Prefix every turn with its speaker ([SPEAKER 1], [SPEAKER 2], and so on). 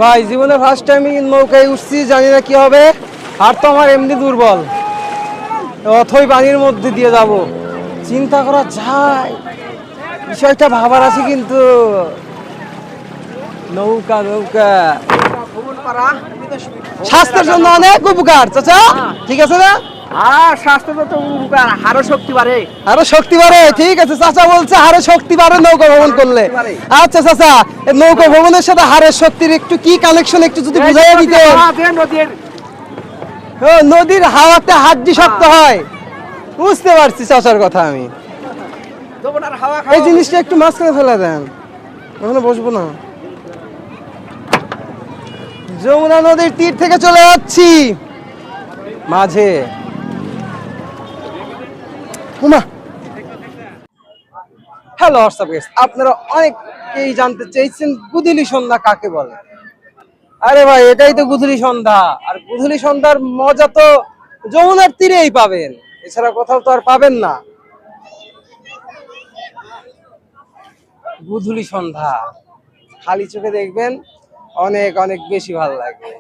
[SPEAKER 1] ভাই জীবনে first time নৌকায় উঠছি, জানি না কি হবে। আর তো আমার এমনি দুর্বল, অথই পানির মধ্যে দিয়ে যাব, চিন্তা করা যায়। বিষয়টা ভাবার আছে কিন্তু। নৌকা নৌকা স্বাস্থ্যের জন্য অনেক উপকার চাচা, ঠিক আছে না?
[SPEAKER 2] স্বাস্থ্যগত উপকার, আরো শক্তি বাড়ে।
[SPEAKER 1] আরো শক্তি বাড়ে, ঠিক আছে চাচা বলছে হাড়ের শক্তি বাড়ে নৌকা ভ্রমণ করলে। আচ্ছা চাচা, নৌকা ভ্রমণের সাথে হাড়ের শক্তির একটু কি কানেকশন একটু যদি বুঝাইয়া দিতে। নদীর হাওয়াতে হাড্ডি শক্ত হয়, বুঝতে পারছি চাচার কথা আমি। এই জিনিসটা একটু মাঝখানে ফেলে দেন, ওখানে বসবো না। যমুনা নদীর তীর থেকে চলে যাচ্ছি মাঝে। হ্যালো হোয়াটসঅ্যাপ গাইস, আপনারা অনেকেই জানতে চাইছেন গুধুলি সন্ধ্যা কাকে বলে। আরে ভাই, এটাই তো গুধুলি সন্ধ্যা। আর গুধুলি সন্ধ্যার মজা তো যমুনার তীরেই পাবেন, এছাড়া কোথাও তো আর পাবেন না। গুধুলি সন্ধ্যা খালি চোখে দেখবেন, অনেক অনেক বেশি ভালো লাগবে।